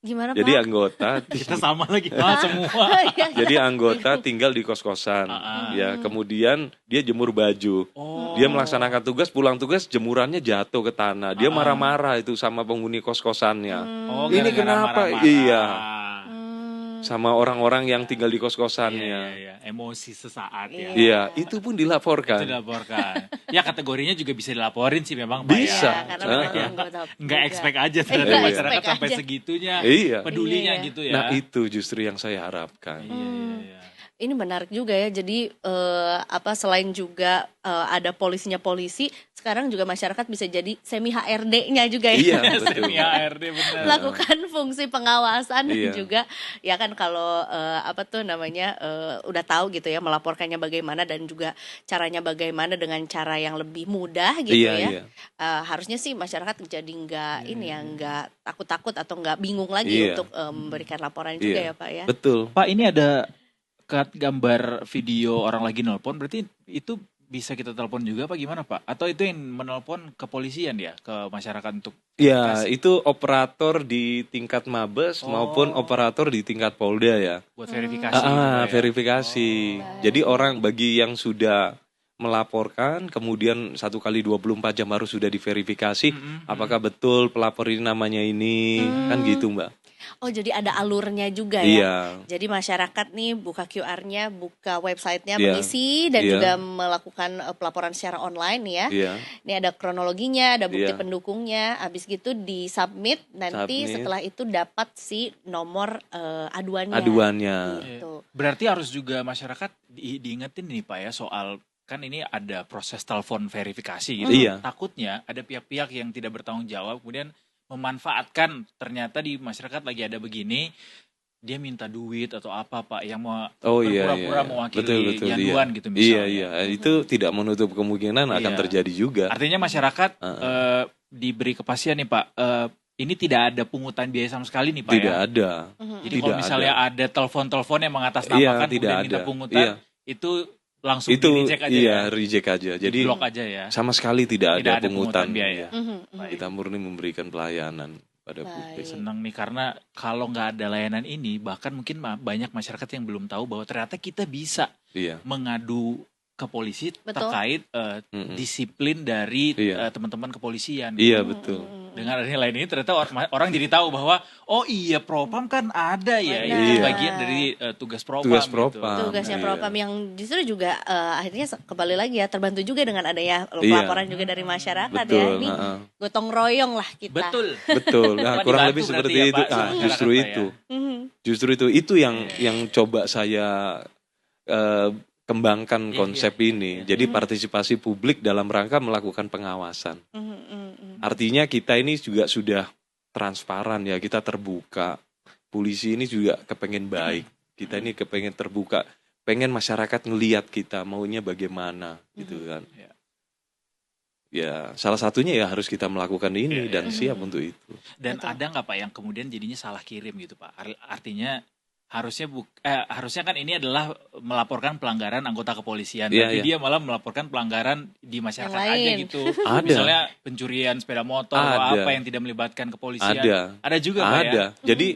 Gimana Jadi Pak? anggota Kita sama lagi semua. jadi anggota tinggal di kos-kosan. Ya, kemudian dia jemur baju. Dia melaksanakan tugas, pulang tugas jemurannya jatuh ke tanah. Dia marah-marah itu sama penghuni kos-kosannya. Ini Gara-gara kenapa? marah-marah. Iya. Sama orang-orang yang tinggal di kos-kosannya. Iya. Emosi sesaat ya. Iya, itu pun dilaporkan. Itu dilaporkan. Ya kategorinya juga bisa dilaporin sih memang Pak Bisa. ya. Karena Cuma memang ya anggota nggak juga. expect aja ternyata Nggak masyarakat expect sampai aja. segitunya Iya. pedulinya Iya. gitu ya. Nah, itu justru yang saya harapkan. Iya. Ini menarik juga ya. Jadi selain juga ada polisinya polisi, sekarang juga masyarakat bisa jadi semi HRD-nya juga ya. Iya, betul. Semi ARD benar. Melakukan fungsi pengawasan dan Iya. juga ya kan kalau udah tahu gitu ya melaporkannya bagaimana dan juga caranya bagaimana dengan cara yang lebih mudah gitu Iya, ya. iya. Harusnya sih masyarakat jadi nggak takut-takut atau nggak bingung lagi Iya. untuk memberikan laporan juga Iya. ya Pak ya. Betul. Pak, ini ada gambar video orang lagi nelpon, berarti itu bisa kita telepon juga apa gimana Pak? Atau itu yang menelpon kepolisian ya, ke masyarakat untuk Ya, itu operator di tingkat Mabes maupun operator di tingkat Polda ya. buat verifikasi gitu ya? Verifikasi. Jadi orang bagi yang sudah melaporkan, kemudian 1 kali 24 jam harus sudah diverifikasi, apakah betul pelapor ini namanya ini, kan gitu Mbak. Oh jadi ada alurnya juga ya. Iya. Jadi masyarakat nih buka QR-nya, buka websitenya, Iya. mengisi dan Iya. juga melakukan pelaporan secara online nih ya. Iya. Ini ada kronologinya, ada bukti Iya. pendukungnya. Habis gitu di-submit, nanti Submit. setelah itu dapat si nomor aduannya. Aduannya. Gitu. Berarti harus juga masyarakat diingetin nih Pak ya, soal kan ini ada proses telepon verifikasi gitu. Iya. Takutnya ada pihak-pihak yang tidak bertanggung jawab kemudian memanfaatkan, ternyata di masyarakat lagi ada begini, dia minta duit atau apa Pak yang mau berpura-pura mewakili yanduan gitu misalnya. Iya. Itu tidak menutup kemungkinan akan Iya. terjadi juga. Artinya masyarakat diberi kepastian nih Pak, ini tidak ada pungutan biaya sama sekali nih Pak Tidak ya. ada. Jadi kalau Tidak misalnya ada telepon-telepon yang mengatasnamakan Iya, tidak kemudian minta ada. pungutan, Iya. itu langsung Itu di-reject aja ya. reject aja. Jadi Di-blok aja ya. sama sekali tidak ada pungutan biaya. Kita murni memberikan pelayanan pada publik. Senang nih karena kalau nggak ada layanan ini, bahkan mungkin banyak masyarakat yang belum tahu bahwa ternyata kita bisa Iya. mengadu ke polisi Betul. terkait disiplin dari Iya. teman-teman kepolisian. Iya, betul. Dengan adanya lain ini ternyata orang jadi tahu bahwa oh iya Propam kan ada ya, Benar. itu Iya. bagian dari tugas Propam. Tugas gitu. Propam. Tugasnya Iya. Propam yang justru juga akhirnya kembali lagi ya terbantu juga dengan adanya Iya. laporan juga dari masyarakat ya. Betul. Ini gotong royong lah kita. Betul. Betul. Nah, Apa kurang dibantu lebih seperti berarti ya, itu. Pak, sama masyarakat, Justru Pak, itu. ya? Justru itu yang coba saya kembangkan konsep ini. Jadi partisipasi publik dalam rangka melakukan pengawasan. Artinya kita ini juga sudah transparan ya, kita terbuka. Polisi ini juga kepengen baik. Kita ini kepengen terbuka, pengen masyarakat ngelihat kita maunya bagaimana gitu kan. Ya, salah satunya ya harus kita melakukan ini dan siap untuk itu. Dan ada nggak Pak yang kemudian jadinya salah kirim gitu Pak? Artinya harusnya kan ini adalah melaporkan pelanggaran anggota kepolisian, tapi dia malah melaporkan pelanggaran di masyarakat Yang aja lain. gitu. Ada. Misalnya pencurian sepeda motor atau Ada. apa yang tidak melibatkan kepolisian. Ada juga Pak ya. Ada. Jadi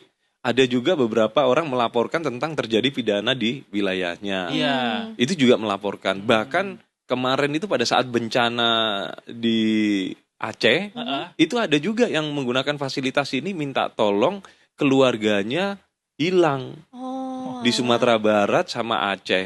ada juga beberapa orang melaporkan tentang terjadi pidana di wilayahnya. Iya. Itu juga melaporkan. Bahkan kemarin itu pada saat bencana di Aceh, itu ada juga yang menggunakan fasilitas ini minta tolong keluarganya hilang di Sumatera Barat sama Aceh.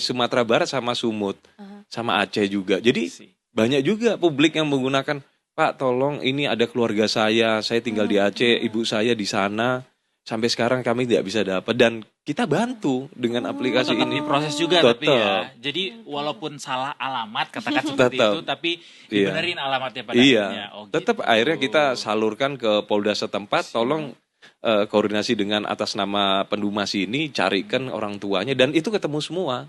Sumatera Barat sama Sumut, sama Aceh juga. Jadi banyak juga publik yang menggunakan, Pak tolong ini ada keluarga saya tinggal di Aceh, ibu saya di sana. Sampai sekarang kami tidak bisa dapat dan kita bantu dengan aplikasi ini. Diproses juga Tetap. tapi ya. Jadi walaupun salah alamat katakan seperti Tetap. itu tapi Iya. dibenerin alamatnya pada Iya. akhirnya. Oh, Tetap gitu. akhirnya kita salurkan ke Polda setempat, tolong koordinasi dengan atas nama Pendumas ini, carikan orang tuanya dan itu ketemu semua.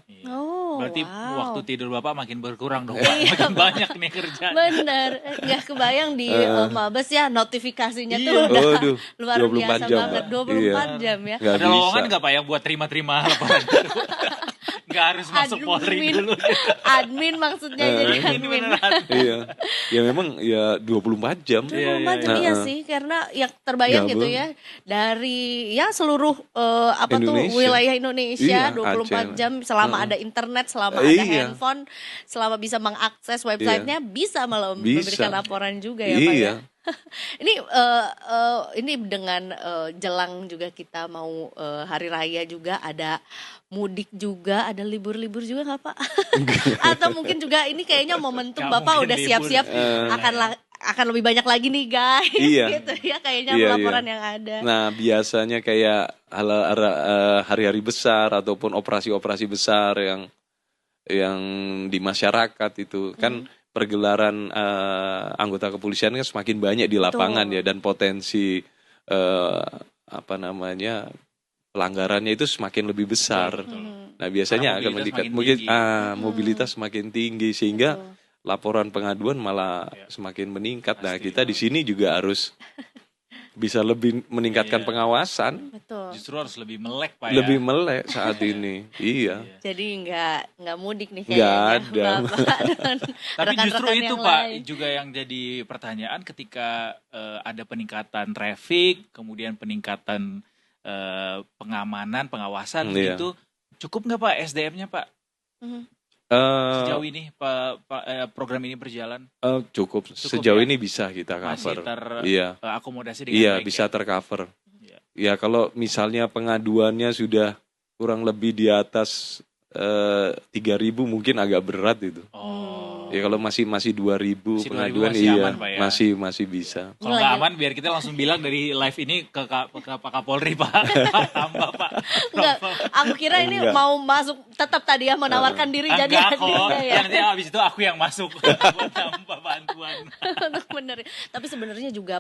Berarti waktu tidur Bapak makin berkurang dong Pak. Makin banyak nih kerjaan. Bener, nggak kebayang di Mabes ya notifikasinya tuh Iya. udah Waduh, luar 24 biasa jam, banget, Pak. 24 Iya. jam ya. Nggak Ada lowongan bisa. nggak Pak yang buat terima-terima laporan itu? Gak harus masuk Polri dulu. Admin maksudnya jadi admin. Iya. Ya memang ya 24 jam. 24 jam iya sih, karena yang terbayang gitu ya dari ya seluruh wilayah Indonesia 24 jam selama ada internet, selama ada handphone, selama bisa mengakses websitenya bisa malah memberikan laporan juga ya Pak ya. Ini dengan jelang juga kita mau hari raya juga, ada mudik juga, ada libur-libur juga nggak Pak? Atau mungkin juga ini kayaknya momentum Bapak udah siap-siap akan lebih banyak lagi nih guys, gitu ya kayaknya laporan yang ada. Nah biasanya kayak hari-hari besar ataupun operasi-operasi besar yang di masyarakat itu kan. Pergelaran anggota kepolisian kan semakin banyak di lapangan ya, dan potensi pelanggarannya itu semakin lebih besar. Nah biasanya akan meningkat, mobilitas semakin tinggi sehingga laporan pengaduan malah semakin meningkat. Nah kita di sini juga harus bisa lebih meningkatkan pengawasan. Betul. Justru harus lebih melek Pak ya. Lebih melek saat ini. Iya. Jadi nggak mudik nih kayaknya. Nggak ada. Tapi justru itu Pak juga yang jadi pertanyaan ketika ada peningkatan traffic, kemudian peningkatan pengamanan, pengawasan gitu. Cukup nggak Pak SDM-nya Pak? Sejauh ini program ini berjalan? Cukup sejauh ini bisa kita cover. Masih akomodasi dengan baik. Iya, bisa tercover. Ya kalau misalnya pengaduannya sudah kurang lebih di atas 3.000 mungkin agak berat itu. Ya kalau masih 2.000 pengaduan aman, Pak, ya? masih bisa. Kalau nggak aman biar kita langsung bilang dari live ini ke Pak Kapolri Pak. Tambah Pak. Enggak, aku kira ini mau masuk tetap tadi ya menawarkan diri jadi adminnya ya. Nanti habis itu aku yang masuk buat tambah bantuan. Untuk benerin. Tapi sebenarnya juga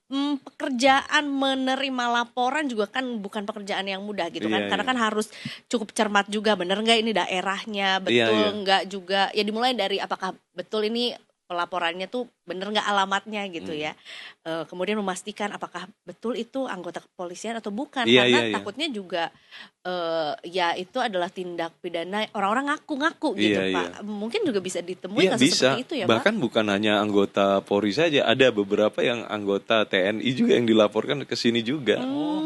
pekerjaan menerima laporan juga kan bukan pekerjaan yang mudah gitu kan. Karena kan harus cukup cermat juga, bener nggak ini daerahnya betul nggak juga. Ya dimulai dari apakah betul ini pelaporannya tuh bener nggak alamatnya gitu ya. Kemudian memastikan apakah betul itu anggota kepolisian atau bukan. Karena takutnya juga ya itu adalah tindak pidana orang-orang ngaku-ngaku gitu Pak. Mungkin juga bisa ditemui kasus seperti itu ya Pak. Bahkan bukan hanya anggota Polri saja, ada beberapa yang anggota TNI juga yang dilaporkan ke sini juga.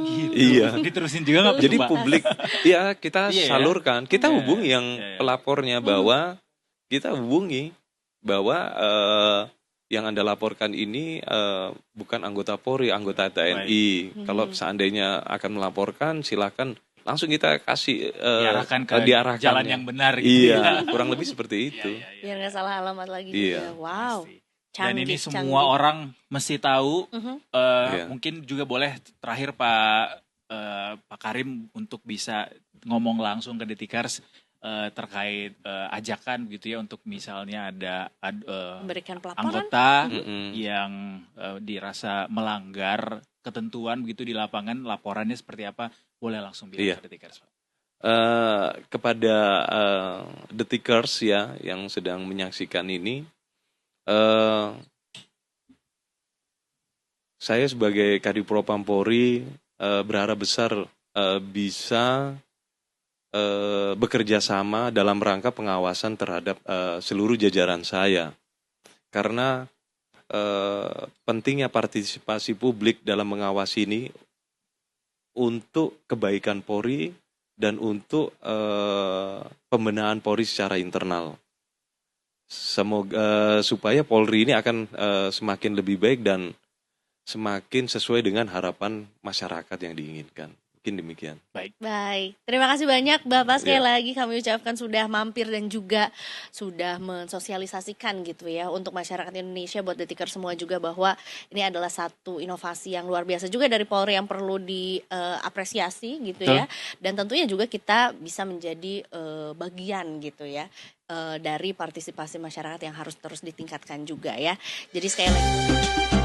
Gitu. Iya. Diterusin juga nggak? Jadi publik kita salurkan, kita hubungi yang pelapornya bahwa kita hubungi bahwa yang Anda laporkan ini bukan anggota Polri, anggota TNI. Kalau seandainya akan melaporkan, silakan langsung kita kasih diarahkan ke jalan yang benar gitu. Iya, kurang lebih seperti itu. Biar nggak salah alamat lagi juga. Wow. Dan ini semua orang mesti tahu. Mungkin juga boleh terakhir Pak Karim untuk bisa ngomong langsung ke Detikers terkait ajakan gitu ya, untuk misalnya ada memberikan pelaporan anggota yang dirasa melanggar ketentuan begitu di lapangan, laporannya seperti apa, boleh langsung bilang ke Detikers Pak. Kepada Detikers ya yang sedang menyaksikan ini, saya sebagai Kadipropam Polri berharap besar bisa bekerja sama dalam rangka pengawasan terhadap seluruh jajaran saya. Karena pentingnya partisipasi publik dalam mengawasi ini untuk kebaikan Polri dan untuk pembenahan Polri secara internal. Semoga supaya Polri ini akan semakin lebih baik dan semakin sesuai dengan harapan masyarakat yang diinginkan. Mungkin demikian. Baik. Terima kasih banyak Bapak, sekali lagi kami ucapkan sudah mampir dan juga sudah mensosialisasikan gitu ya untuk masyarakat Indonesia, buat Detikers semua juga, bahwa ini adalah satu inovasi yang luar biasa juga dari Polri yang perlu diapresiasi gitu ya. Dan tentunya juga kita bisa menjadi bagian gitu ya dari partisipasi masyarakat yang harus terus ditingkatkan juga ya. Jadi sekali lagi